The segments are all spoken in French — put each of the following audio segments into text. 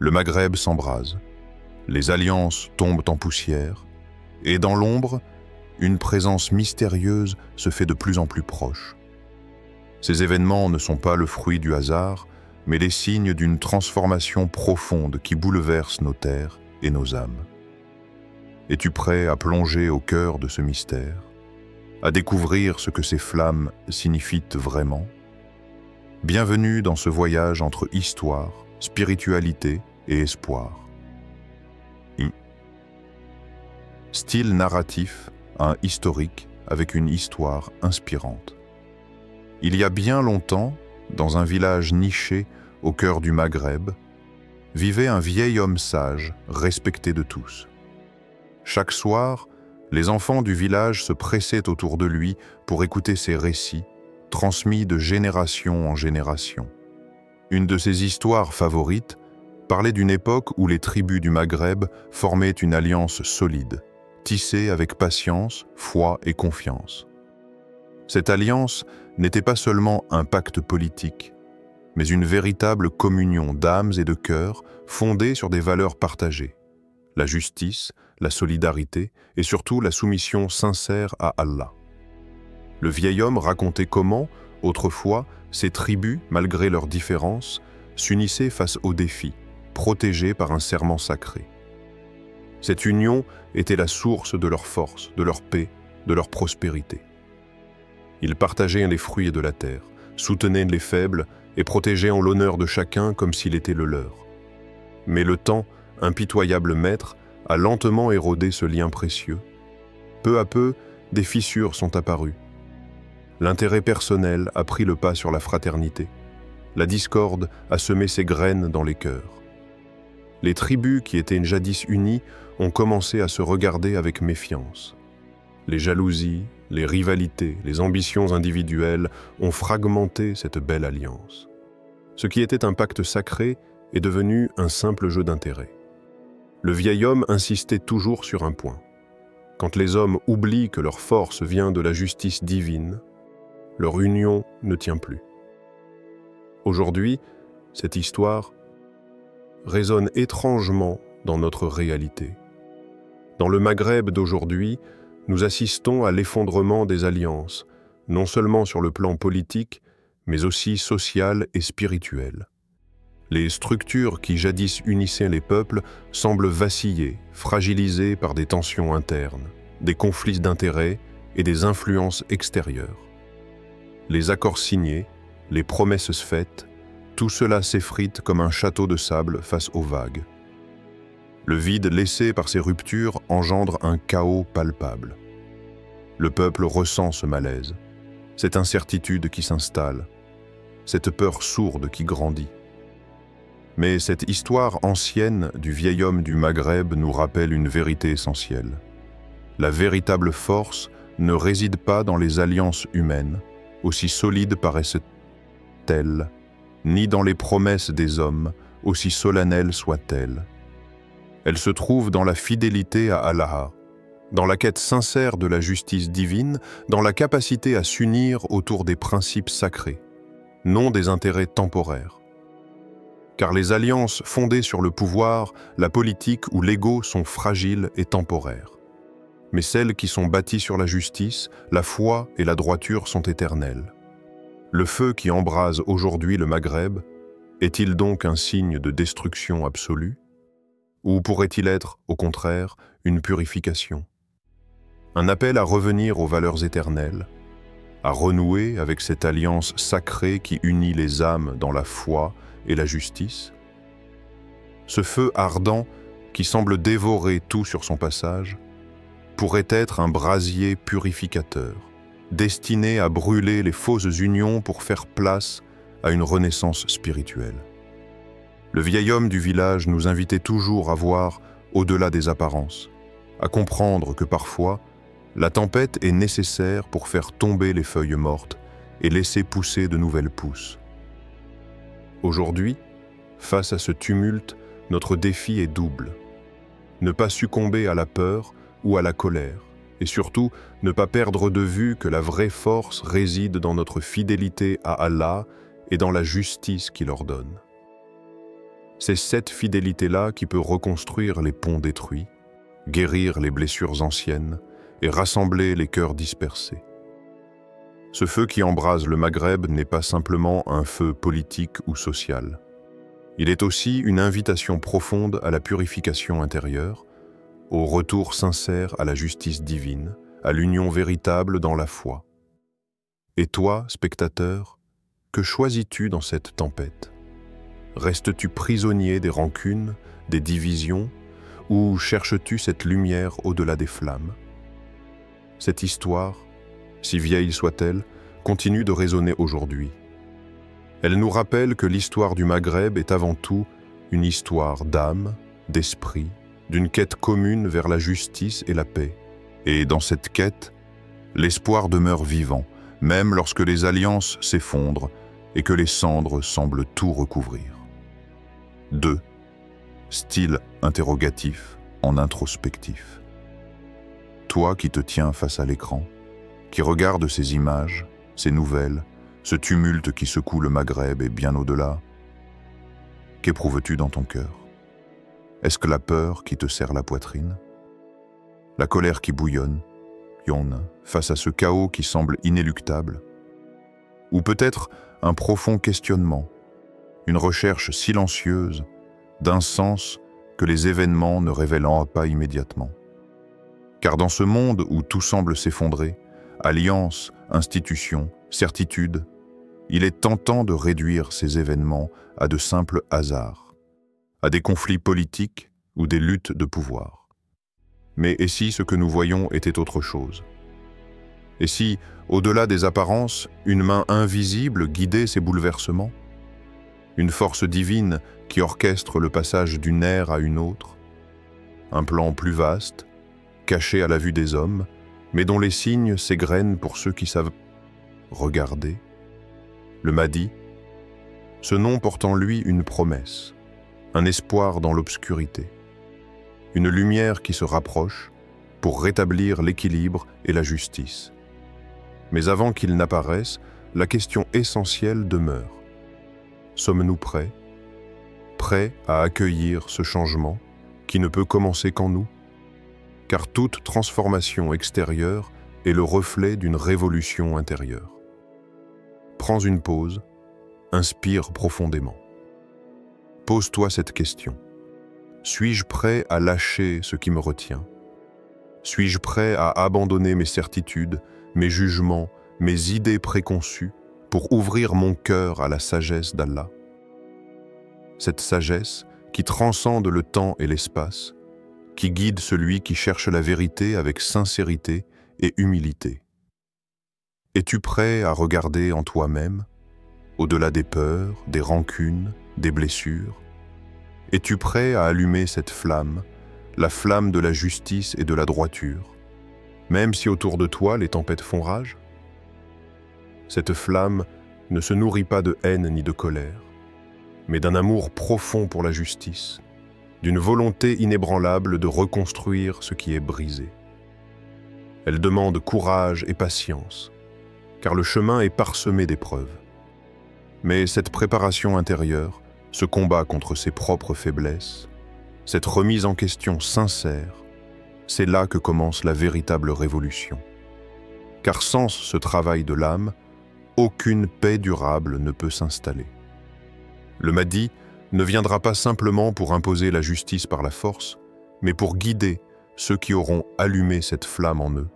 Le Maghreb s'embrase, les alliances tombent en poussière, et dans l'ombre, une présence mystérieuse se fait de plus en plus proche. Ces événements ne sont pas le fruit du hasard, mais les signes d'une transformation profonde qui bouleverse nos terres et nos âmes. Es-tu prêt à plonger au cœur de ce mystère, à découvrir ce que ces flammes signifient vraiment? Bienvenue dans ce voyage entre histoire, spiritualité et espoir. Style narratif, un historique avec une histoire inspirante. Il y a bien longtemps, dans un village niché au cœur du Maghreb, vivait un vieil homme sage, respecté de tous. Chaque soir, les enfants du village se pressaient autour de lui pour écouter ses récits, transmis de génération en génération. Une de ses histoires favorites parlait d'une époque où les tribus du Maghreb formaient une alliance solide, tissée avec patience, foi et confiance. Cette alliance n'était pas seulement un pacte politique, mais une véritable communion d'âmes et de cœurs fondée sur des valeurs partagées, la justice, la solidarité et surtout la soumission sincère à Allah. Le vieil homme racontait comment, autrefois, ces tribus, malgré leurs différences, s'unissaient face aux défis, protégées par un serment sacré. Cette union était la source de leur force, de leur paix, de leur prospérité. Ils partageaient les fruits de la terre, soutenaient les faibles et protégeaient en l'honneur de chacun comme s'il était le leur. Mais le temps, impitoyable maître, a lentement érodé ce lien précieux. Peu à peu, des fissures sont apparues. L'intérêt personnel a pris le pas sur la fraternité. La discorde a semé ses graines dans les cœurs. Les tribus qui étaient jadis unies ont commencé à se regarder avec méfiance. Les jalousies, les rivalités, les ambitions individuelles ont fragmenté cette belle alliance. Ce qui était un pacte sacré est devenu un simple jeu d'intérêt. Le vieil homme insistait toujours sur un point. Quand les hommes oublient que leur force vient de la justice divine, leur union ne tient plus. Aujourd'hui, cette histoire résonne étrangement dans notre réalité. Dans le Maghreb d'aujourd'hui, nous assistons à l'effondrement des alliances, non seulement sur le plan politique, mais aussi social et spirituel. Les structures qui jadis unissaient les peuples semblent vaciller, fragilisées par des tensions internes, des conflits d'intérêts et des influences extérieures. Les accords signés, les promesses faites, tout cela s'effrite comme un château de sable face aux vagues. Le vide laissé par ces ruptures engendre un chaos palpable. Le peuple ressent ce malaise, cette incertitude qui s'installe, cette peur sourde qui grandit. Mais cette histoire ancienne du vieil homme du Maghreb nous rappelle une vérité essentielle. La véritable force ne réside pas dans les alliances humaines, aussi solides paraissent-elles, ni dans les promesses des hommes, aussi solennelles soient-elles. Elle se trouve dans la fidélité à Allah, dans la quête sincère de la justice divine, dans la capacité à s'unir autour des principes sacrés, non des intérêts temporaires. Car les alliances fondées sur le pouvoir, la politique ou l'ego sont fragiles et temporaires. Mais celles qui sont bâties sur la justice, la foi et la droiture sont éternelles. Le feu qui embrase aujourd'hui le Maghreb est-il donc un signe de destruction absolue? Ou pourrait-il être, au contraire, une purification? Un appel à revenir aux valeurs éternelles, à renouer avec cette alliance sacrée qui unit les âmes dans la foi et la justice? Ce feu ardent qui semble dévorer tout sur son passage pourrait être un brasier purificateur, destiné à brûler les fausses unions pour faire place à une renaissance spirituelle. Le vieil homme du village nous invitait toujours à voir au-delà des apparences, à comprendre que parfois, la tempête est nécessaire pour faire tomber les feuilles mortes et laisser pousser de nouvelles pousses. Aujourd'hui, face à ce tumulte, notre défi est double. Ne pas succomber à la peur ou à la colère, et surtout ne pas perdre de vue que la vraie force réside dans notre fidélité à Allah et dans la justice qu'il ordonne. C'est cette fidélité-là qui peut reconstruire les ponts détruits, guérir les blessures anciennes et rassembler les cœurs dispersés. Ce feu qui embrase le Maghreb n'est pas simplement un feu politique ou social. Il est aussi une invitation profonde à la purification intérieure, au retour sincère à la justice divine, à l'union véritable dans la foi. Et toi, spectateur, que choisis-tu dans cette tempête? Restes-tu prisonnier des rancunes, des divisions, ou cherches-tu cette lumière au-delà des flammes? Cette histoire, si vieille soit-elle, continue de résonner aujourd'hui. Elle nous rappelle que l'histoire du Maghreb est avant tout une histoire d'âme, d'esprit, d'une quête commune vers la justice et la paix. Et dans cette quête, l'espoir demeure vivant, même lorsque les alliances s'effondrent et que les cendres semblent tout recouvrir. 2. Style interrogatif en introspectif. Toi qui te tiens face à l'écran, qui regarde ces images, ces nouvelles, ce tumulte qui secoue le Maghreb et bien au-delà, qu'éprouves-tu dans ton cœur? Est-ce que la peur qui te serre la poitrine? La colère qui bouillonne, face à ce chaos qui semble inéluctable? Ou peut-être un profond questionnement, une recherche silencieuse d'un sens que les événements ne révélant pas immédiatement? Car dans ce monde où tout semble s'effondrer, alliances, institutions, certitudes, il est tentant de réduire ces événements à de simples hasards, à des conflits politiques ou des luttes de pouvoir. Mais et si ce que nous voyons était autre chose? Et si, au-delà des apparences, une main invisible guidait ces bouleversements? Une force divine qui orchestre le passage d'une ère à une autre? Un plan plus vaste, caché à la vue des hommes, mais dont les signes s'égrènent pour ceux qui savent regarder? Le Mahdi, ce nom porte en lui une promesse, un espoir dans l'obscurité, une lumière qui se rapproche pour rétablir l'équilibre et la justice. Mais avant qu'il n'apparaisse, la question essentielle demeure. Sommes-nous prêts? Prêts à accueillir ce changement qui ne peut commencer qu'en nous? Car toute transformation extérieure est le reflet d'une révolution intérieure. Prends une pause, inspire profondément. Pose-toi cette question. Suis-je prêt à lâcher ce qui me retient? Suis-je prêt à abandonner mes certitudes, mes jugements, mes idées préconçues pour ouvrir mon cœur à la sagesse d'Allah? Cette sagesse qui transcende le temps et l'espace, qui guide celui qui cherche la vérité avec sincérité et humilité. Es-tu prêt à regarder en toi-même, au-delà des peurs, des rancunes, des blessures? Es-tu prêt à allumer cette flamme, la flamme de la justice et de la droiture, même si autour de toi les tempêtes font rage? Cette flamme ne se nourrit pas de haine ni de colère, mais d'un amour profond pour la justice, d'une volonté inébranlable de reconstruire ce qui est brisé. Elle demande courage et patience, car le chemin est parsemé d'épreuves. Mais cette préparation intérieure, ce combat contre ses propres faiblesses, cette remise en question sincère, c'est là que commence la véritable révolution. Car sans ce travail de l'âme, aucune paix durable ne peut s'installer. Le Mahdi ne viendra pas simplement pour imposer la justice par la force, mais pour guider ceux qui auront allumé cette flamme en eux,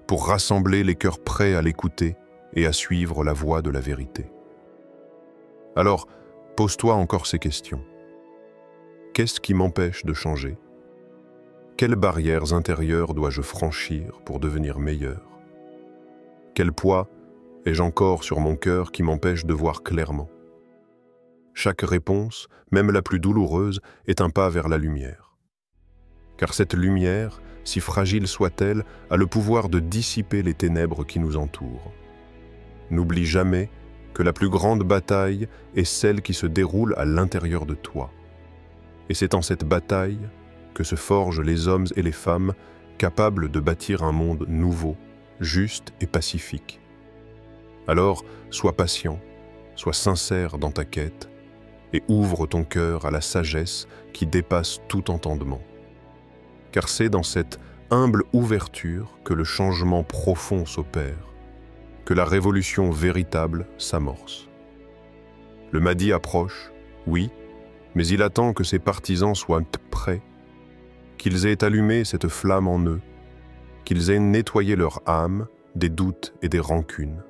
pour rassembler les cœurs prêts à l'écouter et à suivre la voie de la vérité. Alors, pose-toi encore ces questions. Qu'est-ce qui m'empêche de changer? Quelles barrières intérieures dois-je franchir pour devenir meilleur? Quel poids ai-je encore sur mon cœur qui m'empêche de voir clairement? Chaque réponse, même la plus douloureuse, est un pas vers la lumière. Car cette lumière, si fragile soit-elle, a le pouvoir de dissiper les ténèbres qui nous entourent. N'oublie jamais que la plus grande bataille est celle qui se déroule à l'intérieur de toi. Et c'est en cette bataille que se forgent les hommes et les femmes capables de bâtir un monde nouveau, juste et pacifique. Alors, sois patient, sois sincère dans ta quête, et ouvre ton cœur à la sagesse qui dépasse tout entendement. Car c'est dans cette humble ouverture que le changement profond s'opère, que la révolution véritable s'amorce. Le Mahdi approche, oui, mais il attend que ses partisans soient prêts, qu'ils aient allumé cette flamme en eux, qu'ils aient nettoyé leur âme des doutes et des rancunes.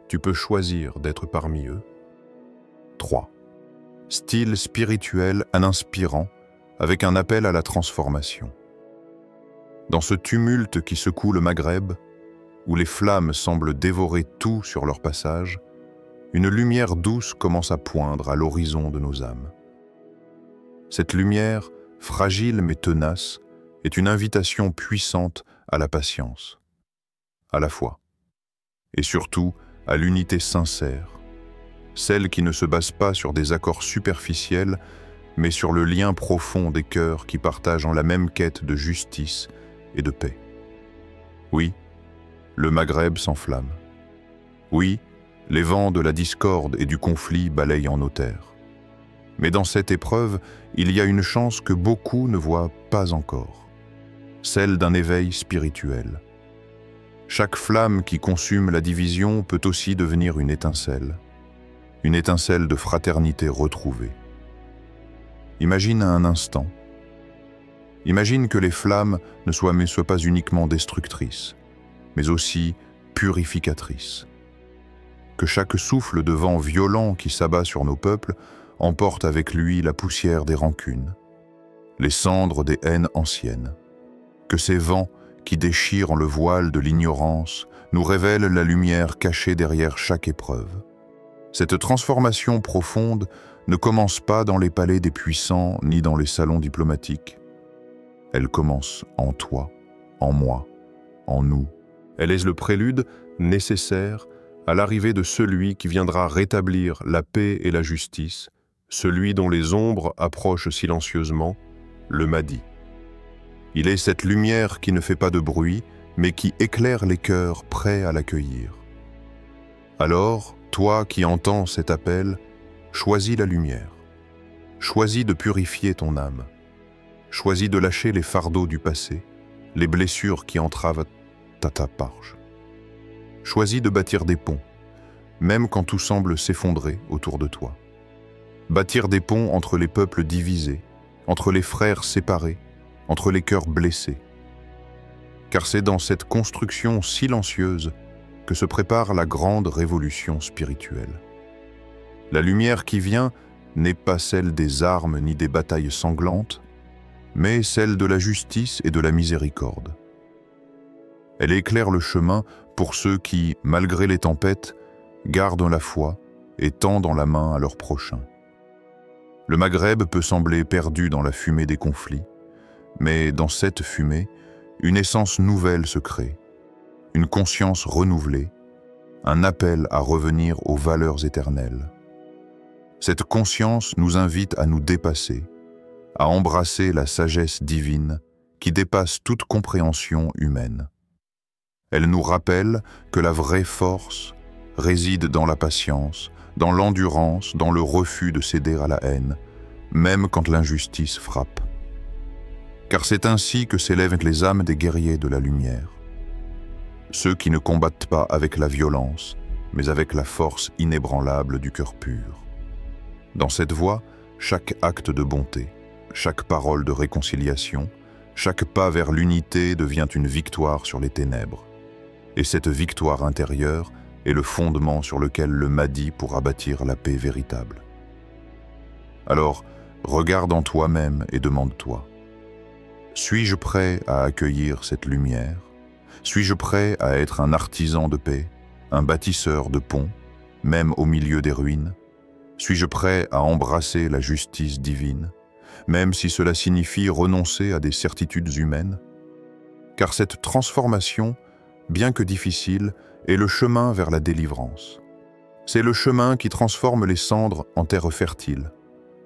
Tu peux choisir d'être parmi eux. 3. Style spirituel en inspirant, avec un appel à la transformation. Dans ce tumulte qui secoue le Maghreb, où les flammes semblent dévorer tout sur leur passage, une lumière douce commence à poindre à l'horizon de nos âmes. Cette lumière, fragile mais tenace, est une invitation puissante à la patience, à la foi, et surtout à l'unité sincère, celle qui ne se base pas sur des accords superficiels, mais sur le lien profond des cœurs qui partagent en la même quête de justice et de paix. Oui, le Maghreb s'enflamme. Oui, les vents de la discorde et du conflit balayent en nos terres. Mais dans cette épreuve, il y a une chance que beaucoup ne voient pas encore, celle d'un éveil spirituel. Chaque flamme qui consume la division peut aussi devenir une étincelle de fraternité retrouvée. Imagine un instant. Imagine que les flammes ne soient pas uniquement destructrices, mais aussi purificatrices. Que chaque souffle de vent violent qui s'abat sur nos peuples emporte avec lui la poussière des rancunes, les cendres des haines anciennes. Que ces vents qui déchirent le voile de l'ignorance nous révèlent la lumière cachée derrière chaque épreuve. Cette transformation profonde ne commence pas dans les palais des puissants ni dans les salons diplomatiques. Elle commence en toi, en moi, en nous. Elle est le prélude nécessaire à l'arrivée de celui qui viendra rétablir la paix et la justice, celui dont les ombres approchent silencieusement, le Mahdi. Il est cette lumière qui ne fait pas de bruit, mais qui éclaire les cœurs prêts à l'accueillir. Alors, toi qui entends cet appel, choisis la lumière. Choisis de purifier ton âme. Choisis de lâcher les fardeaux du passé, les blessures qui entravent ta marche. Choisis de bâtir des ponts, même quand tout semble s'effondrer autour de toi. Bâtir des ponts entre les peuples divisés, entre les frères séparés, entre les cœurs blessés. Car c'est dans cette construction silencieuse que se prépare la grande révolution spirituelle. La lumière qui vient n'est pas celle des armes ni des batailles sanglantes, mais celle de la justice et de la miséricorde. Elle éclaire le chemin pour ceux qui, malgré les tempêtes, gardent la foi et tendent la main à leur prochain. Le Maghreb peut sembler perdu dans la fumée des conflits, mais dans cette fumée, une essence nouvelle se crée, une conscience renouvelée, un appel à revenir aux valeurs éternelles. Cette conscience nous invite à nous dépasser, à embrasser la sagesse divine qui dépasse toute compréhension humaine. Elle nous rappelle que la vraie force réside dans la patience, dans l'endurance, dans le refus de céder à la haine, même quand l'injustice frappe. Car c'est ainsi que s'élèvent les âmes des guerriers de la lumière. Ceux qui ne combattent pas avec la violence, mais avec la force inébranlable du cœur pur. Dans cette voie, chaque acte de bonté, chaque parole de réconciliation, chaque pas vers l'unité devient une victoire sur les ténèbres. Et cette victoire intérieure est le fondement sur lequel le Mahdi pourra bâtir la paix véritable. Alors, regarde en toi-même et demande-toi, suis-je prêt à accueillir cette lumière? Suis-je prêt à être un artisan de paix, un bâtisseur de ponts, même au milieu des ruines? Suis-je prêt à embrasser la justice divine, même si cela signifie renoncer à des certitudes humaines? Car cette transformation, bien que difficile, est le chemin vers la délivrance. C'est le chemin qui transforme les cendres en terre fertile,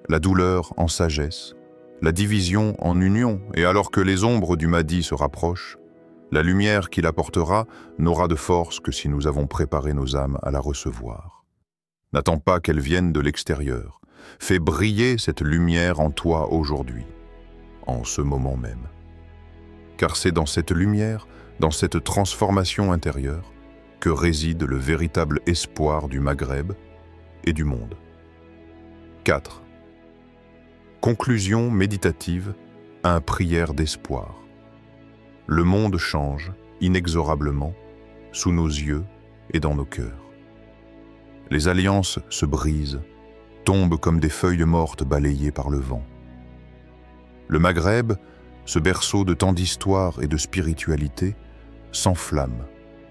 la douleur en sagesse, la division en union, et alors que les ombres du Mahdi se rapprochent, la lumière qu'il apportera n'aura de force que si nous avons préparé nos âmes à la recevoir. N'attends pas qu'elle vienne de l'extérieur, fais briller cette lumière en toi aujourd'hui, en ce moment même. Car c'est dans cette lumière, dans cette transformation intérieure, que réside le véritable espoir du Maghreb et du monde. 4. Conclusion méditative à une prière d'espoir. Le monde change inexorablement sous nos yeux et dans nos cœurs. Les alliances se brisent, tombent comme des feuilles mortes balayées par le vent. Le Maghreb, ce berceau de tant d'histoire et de spiritualité, s'enflamme,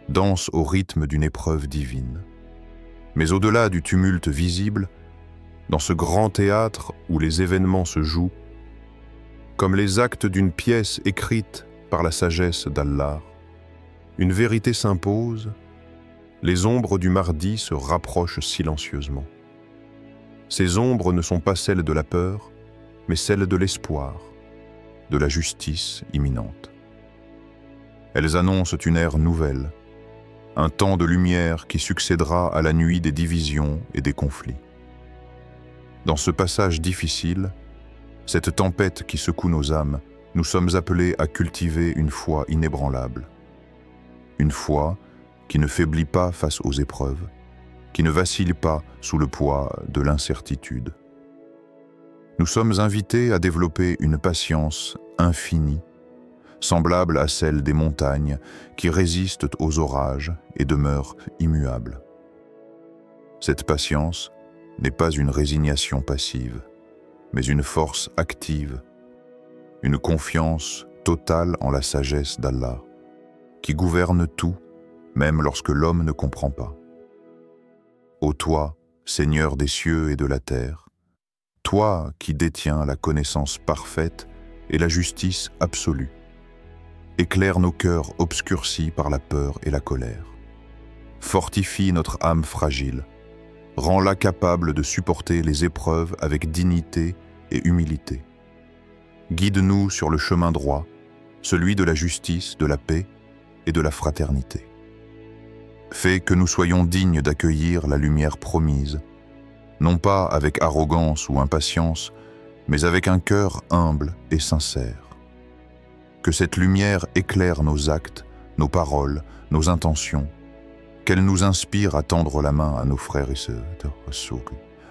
danse au rythme d'une épreuve divine. Mais au-delà du tumulte visible, dans ce grand théâtre où les événements se jouent, comme les actes d'une pièce écrite par la sagesse d'Allah, une vérité s'impose, les ombres du mardi se rapprochent silencieusement. Ces ombres ne sont pas celles de la peur, mais celles de l'espoir, de la justice imminente. Elles annoncent une ère nouvelle, un temps de lumière qui succédera à la nuit des divisions et des conflits. Dans ce passage difficile, cette tempête qui secoue nos âmes, nous sommes appelés à cultiver une foi inébranlable. Une foi qui ne faiblit pas face aux épreuves, qui ne vacille pas sous le poids de l'incertitude. Nous sommes invités à développer une patience infinie, semblable à celle des montagnes qui résistent aux orages et demeurent immuables. Cette patience n'est pas une résignation passive, mais une force active, une confiance totale en la sagesse d'Allah, qui gouverne tout, même lorsque l'homme ne comprend pas. Ô toi, Seigneur des cieux et de la terre, toi qui détiens la connaissance parfaite et la justice absolue, éclaire nos cœurs obscurcis par la peur et la colère. Fortifie notre âme fragile, rends-la capable de supporter les épreuves avec dignité et humilité. Guide-nous sur le chemin droit, celui de la justice, de la paix et de la fraternité. Fais que nous soyons dignes d'accueillir la lumière promise, non pas avec arrogance ou impatience, mais avec un cœur humble et sincère. Que cette lumière éclaire nos actes, nos paroles, nos intentions, qu'elle nous inspire à tendre la main à nos frères et sœurs,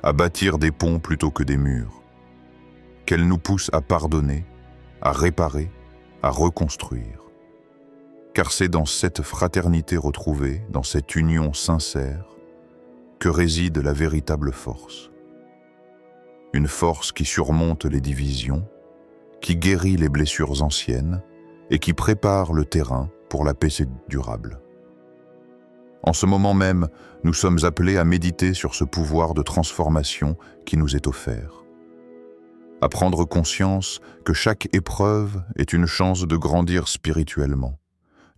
à bâtir des ponts plutôt que des murs, qu'elle nous pousse à pardonner, à réparer, à reconstruire. Car c'est dans cette fraternité retrouvée, dans cette union sincère, que réside la véritable force. Une force qui surmonte les divisions, qui guérit les blessures anciennes et qui prépare le terrain pour la paix durable. En ce moment même, nous sommes appelés à méditer sur ce pouvoir de transformation qui nous est offert. À prendre conscience que chaque épreuve est une chance de grandir spirituellement,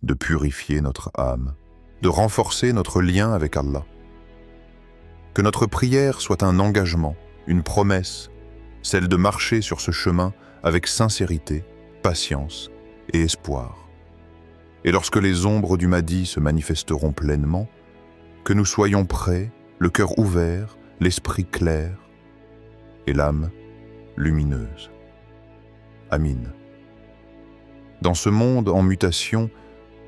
de purifier notre âme, de renforcer notre lien avec Allah. Que notre prière soit un engagement, une promesse, celle de marcher sur ce chemin avec sincérité, patience et espoir. Et lorsque les ombres du Mahdi se manifesteront pleinement, que nous soyons prêts, le cœur ouvert, l'esprit clair et l'âme lumineuse. Amin. Dans ce monde en mutation,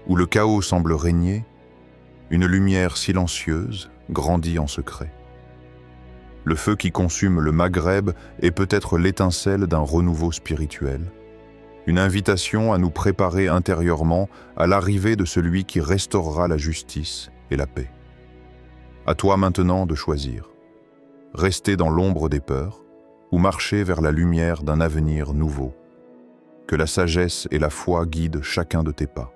où le chaos semble régner, une lumière silencieuse grandit en secret. Le feu qui consume le Maghreb est peut-être l'étincelle d'un renouveau spirituel, une invitation à nous préparer intérieurement à l'arrivée de celui qui restaurera la justice et la paix. À toi maintenant de choisir, rester dans l'ombre des peurs ou marcher vers la lumière d'un avenir nouveau. Que la sagesse et la foi guident chacun de tes pas.